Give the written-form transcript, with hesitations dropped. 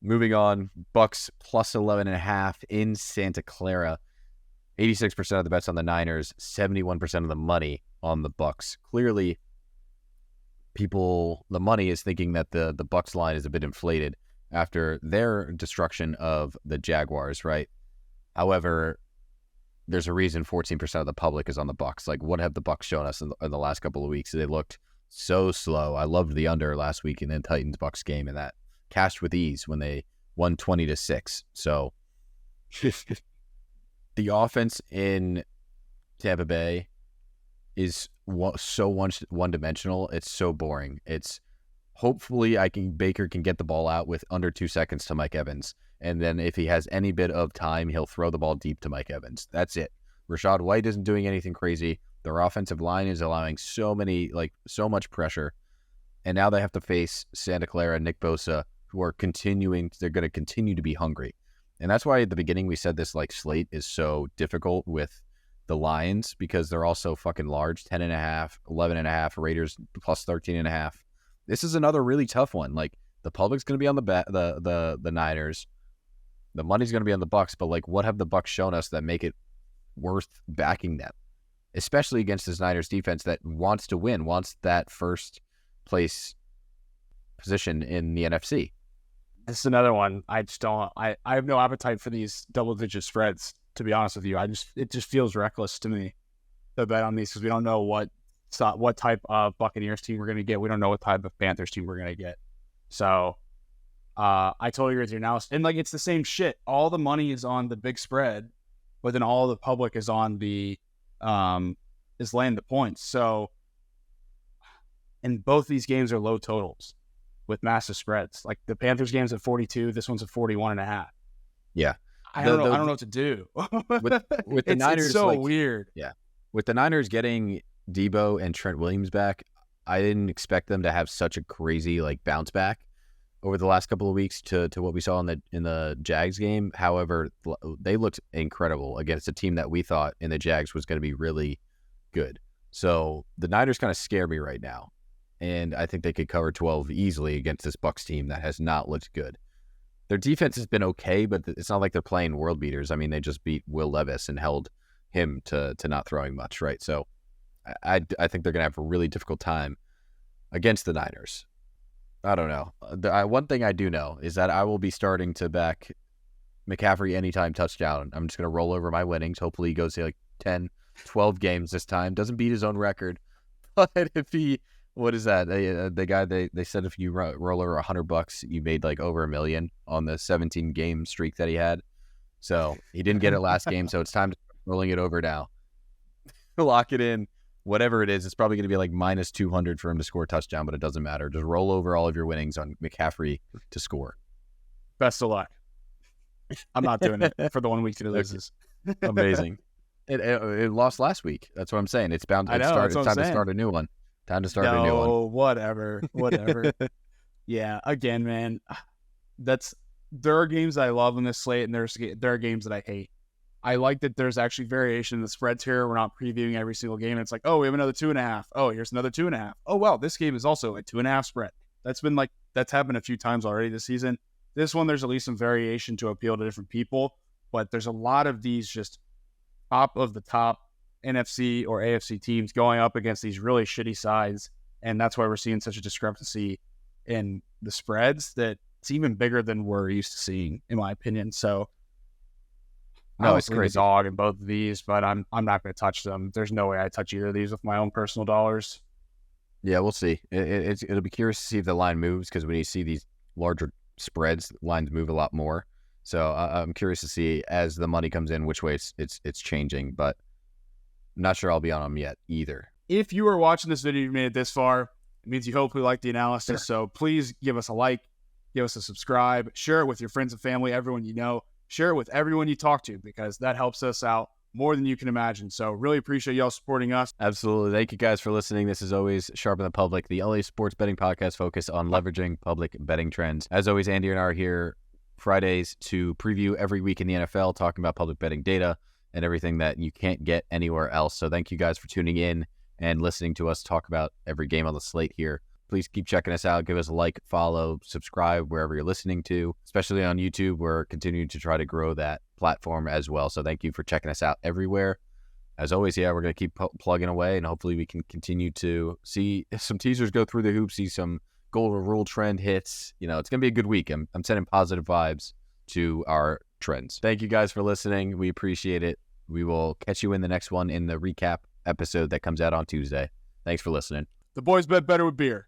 Moving on, Bucs plus 11.5 in Santa Clara. 86% of the bets on the Niners, 71% of the money on the Bucs. Clearly, the money is thinking that the Bucs line is a bit inflated after their destruction of the Jaguars, right? However, there's a reason 14% of the public is on the Bucs. Like, what have the Bucs shown us in the last couple of weeks? They looked so slow. I loved the under last week in the Titans-Bucs game, and that cashed with ease when they won 20-6. So the offense in Tampa Bay is so one-dimensional. It's so boring. It's hopefully Baker can get the ball out with under 2 seconds to Mike Evans. And then if he has any bit of time, he'll throw the ball deep to Mike Evans. That's it. Rashad White isn't doing anything crazy. Their offensive line is allowing so much pressure. And now they have to face Santa Clara and Nick Bosa, who are they're going to continue to be hungry. And that's why at the beginning we said this slate is so difficult with the Lions, because they're also fucking large, 10.5, 11.5, Raiders plus 13.5. This is another really tough one. Like, the public's going to be on the Niners. The money's going to be on the Bucs, but what have the Bucs shown us that make it worth backing them? Especially against this Niners defense that wants to win, wants that first place position in the NFC. This is another one. I have no appetite for these double-digit spreads, to be honest with you. It just feels reckless to me to bet on these, because we don't know what type of Buccaneers team we're going to get. We don't know what type of Panthers team we're going to get. So I totally agree with your analysis. And it's the same shit. All the money is on the big spread, but then all the public is on the is laying the points. So, and both these games are low totals with massive spreads. Like, the Panthers game's at 42, this one's at 41.5. Yeah. I don't know what to do. with the Niners, it's so weird. Yeah. With the Niners getting Debo and Trent Williams back, I didn't expect them to have such a crazy bounce back over the last couple of weeks to what we saw in the Jags game. However, they looked incredible against a team that we thought in the Jags was going to be really good. So the Niners kind of scare me right now, and I think they could cover 12 easily against this Bucs team that has not looked good. Their defense has been okay, but it's not like they're playing world beaters. I mean, they just beat Will Levis and held him to not throwing much, right? So I think they're going to have a really difficult time against the Niners. I don't know. One thing I do know is that I will be starting to back McCaffrey anytime touchdown. I'm just going to roll over my winnings. Hopefully he goes to 10, 12 games this time. Doesn't beat his own record. But if he... What is that? The guy, they said if you roll over $100, you made over $1 million on the 17 game streak that he had. So he didn't get it last game. So it's time to start rolling it over now. Lock it in. Whatever it is, it's probably going to be minus 200 for him to score a touchdown, but it doesn't matter. Just roll over all of your winnings on McCaffrey to score. Best of luck. I'm not doing it for the 1 week that it loses. Amazing. It lost last week. That's what I'm saying. It's time to start a new one. Time to start a new one. No, whatever. Yeah, again, man, there are games that I love in this slate, and there are games that I hate. I like that there's actually variation in the spreads here. We're not previewing every single game. It's oh, we have another 2.5. Oh, here's another 2.5. Oh, wow, this game is also a 2.5 spread. That's happened a few times already this season. This one, there's at least some variation to appeal to different people, but there's a lot of these just top of the top NFC or AFC teams going up against these really shitty sides, and that's why we're seeing such a discrepancy in the spreads that it's even bigger than we're used to seeing, in my opinion. So, no, it's crazy. Dog in both of these, but I'm not going to touch them. There's no way I touch either of these with my own personal dollars. Yeah, we'll see. It'll be curious to see if the line moves, because when you see these larger spreads, lines move a lot more. So I'm curious to see as the money comes in which way it's changing, but I'm not sure I'll be on them yet either. If you are watching this video, you made it this far, it means you hopefully like the analysis. Sure. So please give us a like, give us a subscribe, share it with your friends and family, everyone you know, share it with everyone you talk to, because that helps us out more than you can imagine. So really appreciate y'all supporting us. Absolutely. Thank you guys for listening. This is always Sharpen the Public, the LA sports betting podcast focused on leveraging public betting trends. As always, Andy and I are here Fridays to preview every week in the NFL, talking about public betting data and everything that you can't get anywhere else. So thank you guys for tuning in and listening to us talk about every game on the slate here Please keep checking us out. Give us a like, follow, subscribe wherever you're listening to, especially on YouTube. We're continuing to try to grow that platform as well. So thank you for checking us out everywhere. As always, we're going to keep plugging away, and hopefully we can continue to see some teasers go through the hoop, see some golden rule trend hits. It's going to be a good week. I'm sending positive vibes to our trends. Thank you guys for listening. We appreciate it. We will catch you in the next one in the recap episode that comes out on Tuesday. Thanks for listening. The boys bet better with beer.